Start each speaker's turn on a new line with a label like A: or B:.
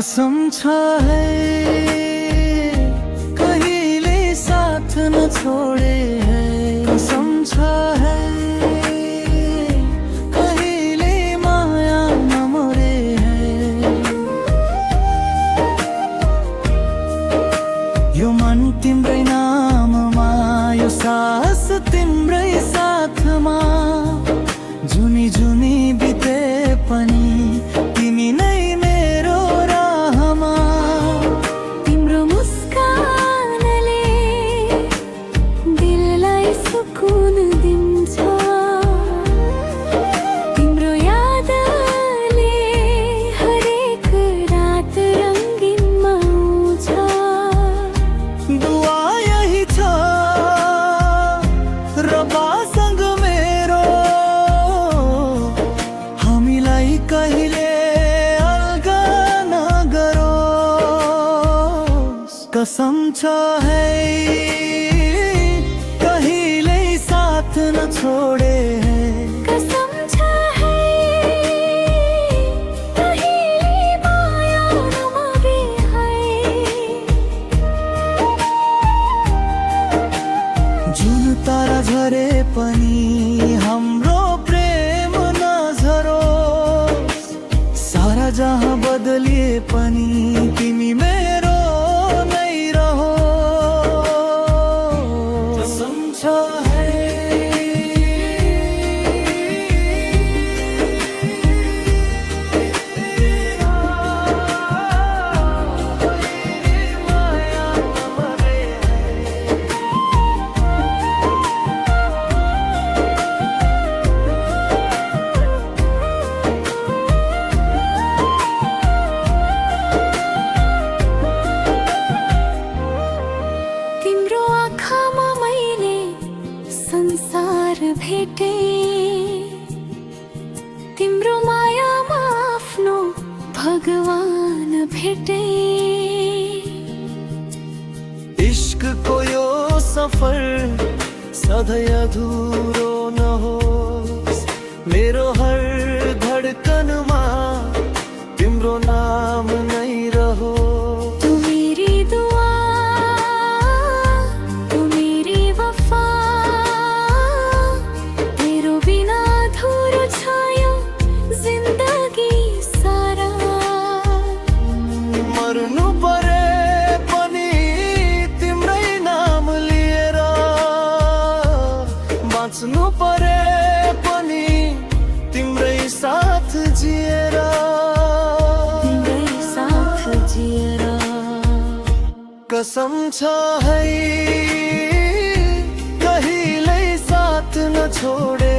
A: कसम छ है कहिले साथ न छोडे है। कसम छ है कहिले माया नमरे है। यो मन तिम्रै नाममा, यो सास तिम्रै साथमा, जुनी जुनी बिते पनि तिमी नै मेरो राहमा।
B: तिम्रो मुस्कानले दिललाई सुकुन दिन्छ, तिम्रो यादले हरेक रात रङ्गिनमा आउँछ।
A: दुआ यही छ रबासँग मेरो, हामीलाई कहिले अलगा नगरोस्। कसम छ है कहिले साथ न छोडे है।
B: कसम छ है कहिले माया नमरे है।
A: जुन तारा झरे पनि हाम्रो प्रेम नझरोस्। सारा जहाँ बदलिए पनि तिमी मेरो नै रहो। कसम छ है माया नमरे है।
B: तिम्रो आँखामा मैले संसार भेटे, तिम्रो मायामा आफ्नो भगवान भेटे।
A: इश्कको यो सफर सधैँ अधुरो नहोस्। मेरो हर धडकनमा तिम्रो नाम नै रहो।
B: तू मेरी दुआ, तू मेरी वफा, तेरो बिना अधुरो छ यो जिन्दगी सारा।
A: मर्नु परे पनि तिम्रै नाम लिएर, बाँच्नु परे पनि तिम्रै साथ जिएर।
B: तिम्रै साथ जिएर।
A: कसम छ है कहिल्यै साथ न छोडे